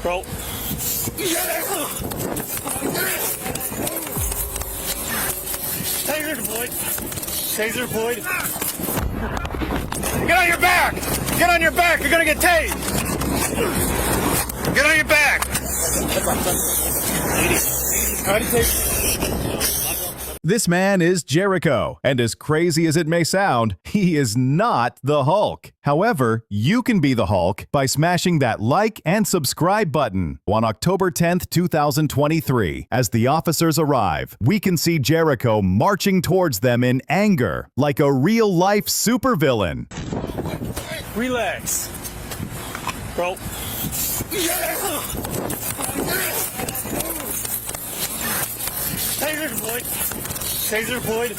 Bro. Taser deployed. Taser deployed. Get on your back! Get on your back! You're gonna get tased! Get on your back! This man is Jericho, and as crazy as it may sound, he is not the Hulk. However, you can be the Hulk by smashing that like and subscribe button. On October 10th, 2023, as the officers arrive, we can see Jericho marching towards them in anger, like a real-life supervillain. Relax. Bro. Taser deployed. Taser deployed.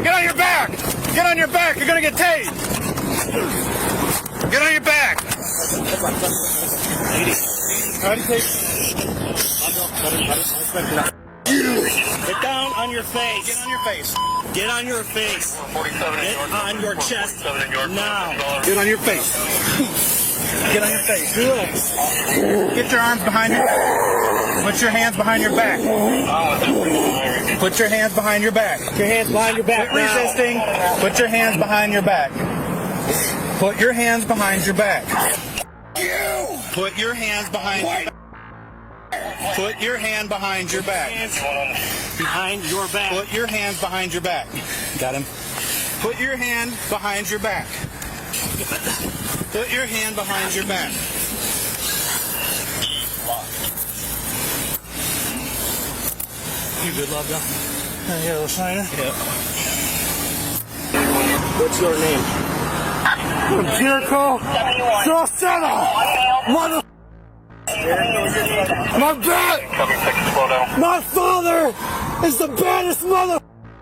Get on your back! Get on your back! You're gonna get tased! Get on your back! Get down on your face. Get on your face. Get on your face. Get on your chest now. Get on your face. Get on your face. Relax. Get your arms behind you. Put your hands behind your back. Put your hands behind your back. Put your hands behind your back. Quit resisting. Put your hands behind your back. Put your hands behind your back. Put your hands behind your back. Put your hand behind your back. Behind your back. Put your hands behind your back. Got him. Put your hand behind your back. Put your hand behind your back. You good, love, though? Yeah, little shiner? Yeah. What's your name? I'm Jericho. Mother. My back! My father is the baddest mother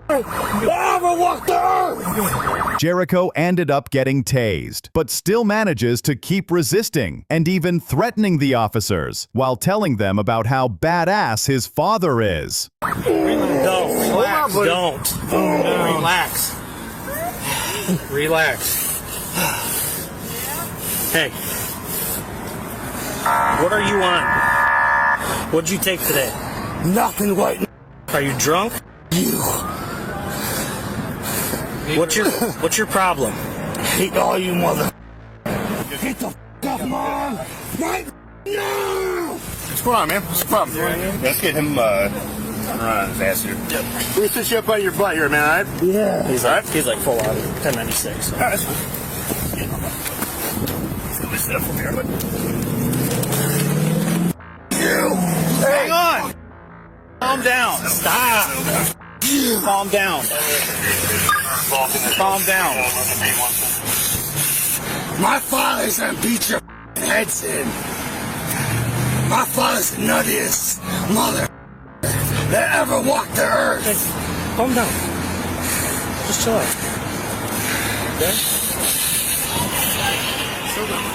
that ever walked the earth! Jericho ended up getting tased, but still manages to keep resisting and even threatening the officers while telling them about how badass his father is. Don't. Relax. Don't. Relax. Relax. Hey. What are you on? What'd you take today? Nothing right. Are you drunk? You. What's your problem? Hate all you mother. Get the f Mom! Right now! What's going on, man? What's the problem? Let's get him around his ass here. Let me sit you up on your butt here, man, alright? Yeah. He's like full on 1096. So. Alright, that's fine. Let me sit up from here, but... Hang on! Calm down. Stop. Calm down. Calm down. My father's gonna beat your heads in. My father's the nuttiest mother that ever walked the earth. Hey, calm down. Just chill out. Okay? Chill down.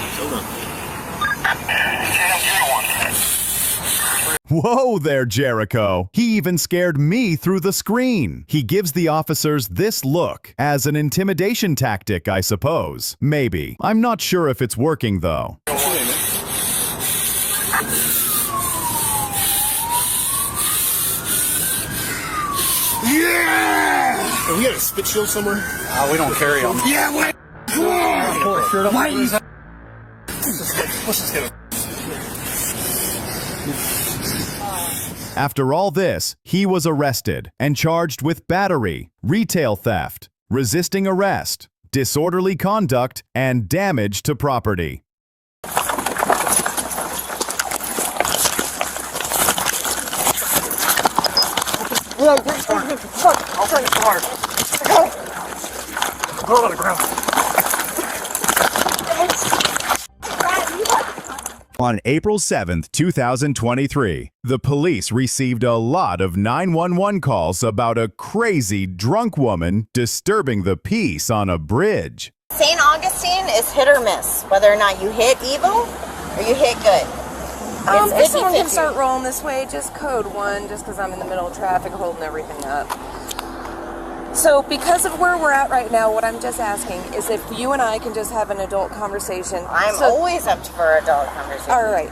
Whoa there, Jericho. He even scared me through the screen. He gives the officers this look as an intimidation tactic, I suppose. Maybe. I'm not sure if it's working, though. Yeah! We got a spit shield somewhere? We don't carry them. Yeah, wait! Why is that? Let's just get him. After all this, he was arrested and charged with battery, retail theft, resisting arrest, disorderly conduct, and damage to property. I'll try to hard. Throw it on the ground. On April 7th, 2023, the police received a lot of 911 calls about a crazy drunk woman disturbing the peace on a bridge. St. Augustine is hit or miss, whether or not you hit evil or you hit good. If someone can start rolling this way, just code 1, just because I'm in the middle of traffic holding everything up. So because of where we're at right now, what I'm just asking is if you and I can just have an adult conversation. I'm always up for adult conversation. All right.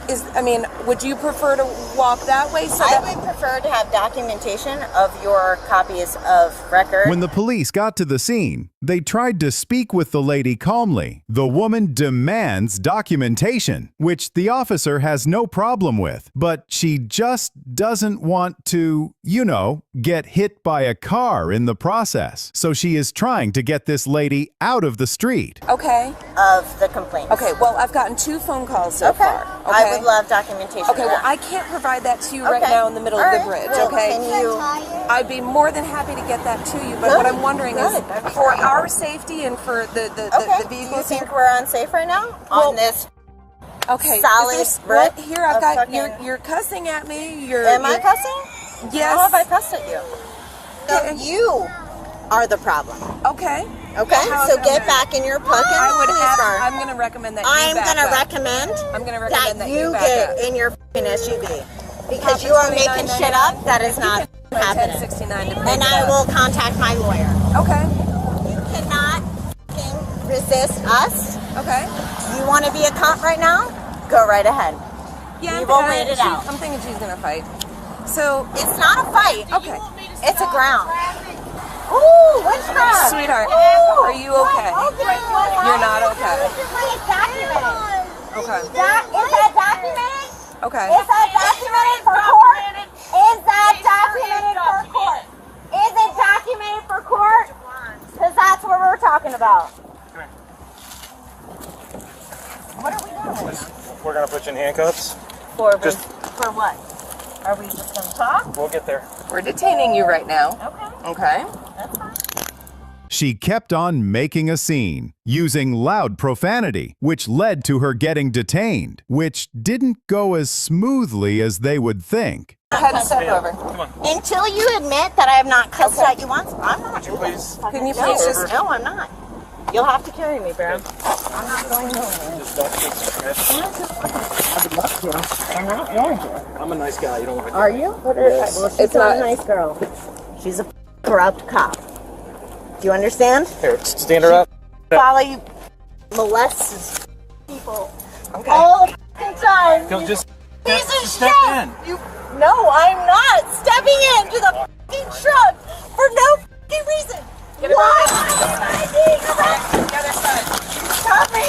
Would you prefer to walk that way? I would prefer to have documentation of your copies of record. When the police got to the scene, they tried to speak with the lady calmly. The woman demands documentation, which the officer has no problem with, but she just doesn't want to, get hit by a car in the process. So she is trying to get this lady out of the street. Okay. Of the complaints. Okay, well, I've gotten 2 phone calls so far. Okay. I would love documentation. Okay, well, I can't provide that to you right now in the middle of the bridge, well, okay? I'd be more than happy to get that to you, but what I'm wondering is, for our safety and for the vehicles. Do you think we're unsafe right now? On this solid brick? Here, I've got, you're cussing at me. Am I cussing? Yes. How have I cussed at you? So you are the problem. Okay. Okay, so get back in your fucking police car. I'm going to recommend that I'm going to recommend that you get in your fucking SUV. Because you are making shit up that is not happening. And I will contact my lawyer. Okay. You cannot fucking resist us. Okay. You want to be a cop right now? Go right ahead. Yeah, We've all made it out. I'm thinking she's going to fight. So it's not a fight. Okay. It's a ground. Ooh, witchcraft. Sweetheart, are you okay? You're not okay. Okay. Is that documented? Okay. Is that documented for court? Is that documented for court? Is it documented for court? Because that's what we're talking about. What are we doing? We're gonna put you in handcuffs. For what? Are we just going to talk? We'll get there. We're detaining you right now. Okay. That's fine. She kept on making a scene, using loud profanity, which led to her getting detained, which didn't go as smoothly as they would think. Go ahead and step over. Come on. Until you admit that I have not cussed at you once, I'm not. Please. Can you please just... No, I'm not. You'll have to carry me, bro. I'm not going nowhere. Just don't take some I would love to. I'm not going to. I'm a nice guy. You don't want to. Are you? Yes. Well, she's not a nice girl. She's a corrupt cop. Do you understand? Here, stand her up. Folly molests people all the time. Don't just Step in. No, I'm not stepping into the fucking truck for no fucking reason. Why am I being arrested? The other side. Stop me!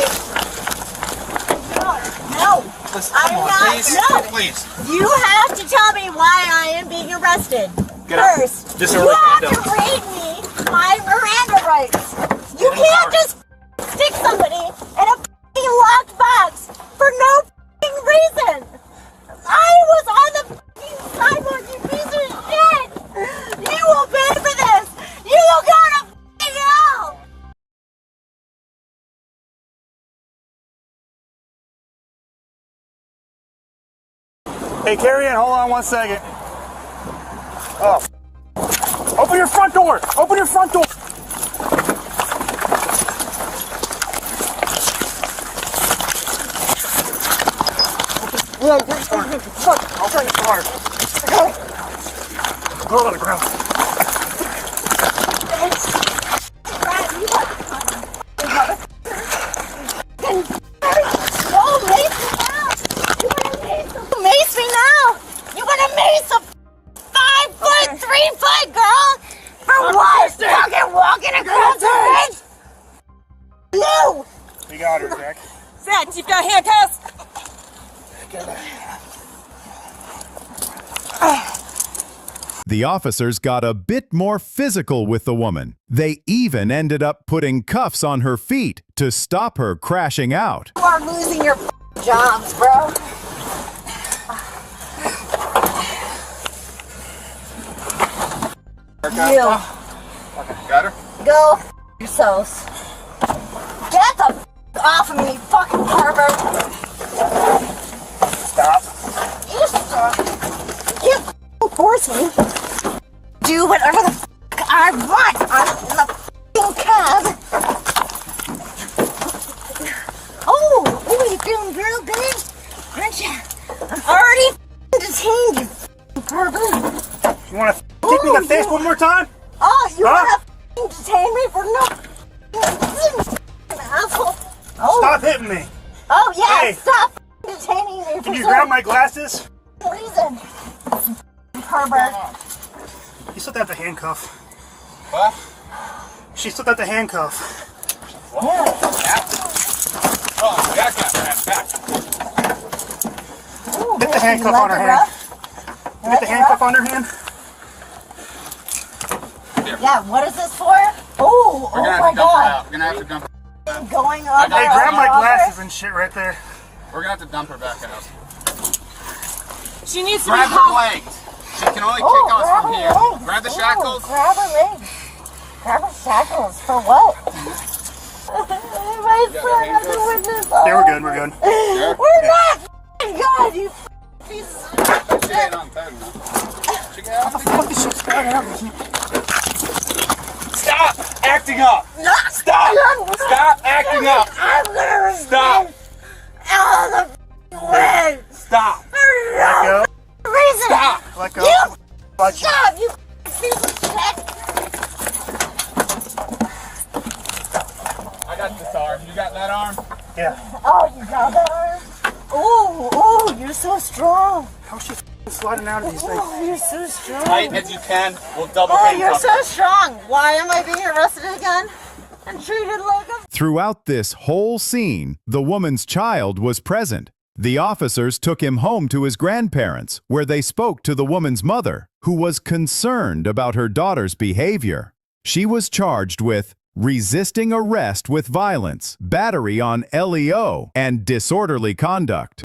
No. Listen, I'm come on, not. please. No. Please. You have to tell me why I am being arrested. Get out. First, Just you have to read me my Miranda rights. You can't just stick somebody in a fucking locked box for no fucking reason. I was on the fucking sidewalk, you piece of shit. You will pay for this. You will go to fucking hell. Hey, Carrie Ann, hold on 1 second. Oh. Open your front door! Open your front door! Yeah, just fuck. I'll turn the car. Go on the ground. Mace me now! You wanna mace a 5 foot, 3 foot girl? For what? Fucking walking across the bridge? No! We got her, Jack. Zach, you've got handcuffs? The officers got a bit more physical with the woman. They even ended up putting cuffs on her feet to stop her crashing out. You are losing your jobs, bro. You. Okay, got her? Go yourselves. Get the off of me, fucking pervert. Stop. You stop. You force me. Do whatever the I want. I'm in the fucking cab. Oh, you feeling real good? Aren't you? I'm already detained, you pervert. You want to kick me in the face one more time? Oh, you want detain me for no reason, asshole. Oh. Stop hitting me. Oh yeah, Hey. stop detaining me for Can you no grab my glasses? reason. Pervert. You still have the handcuff. What? She still got the handcuff. Oh, back up, man. Back. Ooh, Get the you handcuff like on her it hand. rough? Get the handcuff on her hand. Yeah, what is this for? Oh, We're gonna oh have my to dump her god. out. We're gonna have to dump her. Going up. Hey, grab my glasses and shit right there. We're gonna have to dump her back out. She needs to Grab be her legs. She can only kick us from here. legs. Grab the Ooh, shackles. Grab her legs. Grab her shackles for what? My son has a witness. Yeah, we're good. We're good. We're not f***ing good, you piece of She ain't untied enough. She got Stop acting up. Stop. Stop acting up. I'm gonna Stop. out of the way. Stop. Let go. Reason. Stop. Let go. You Watch you. stop, you piece of shit. I got this arm. You got that arm? Yeah. Oh, you got that arm? Ooh, you're so strong. How's she sliding out of these things? Oh, you're so strong. Tight as you can. We'll double Oh, you're handcuff. so strong. Why am I being arrested again? And treated like a... Throughout this whole scene, the woman's child was present. The officers took him home to his grandparents, where they spoke to the woman's mother, who was concerned about her daughter's behavior. She was charged with resisting arrest with violence, battery on LEO, and disorderly conduct.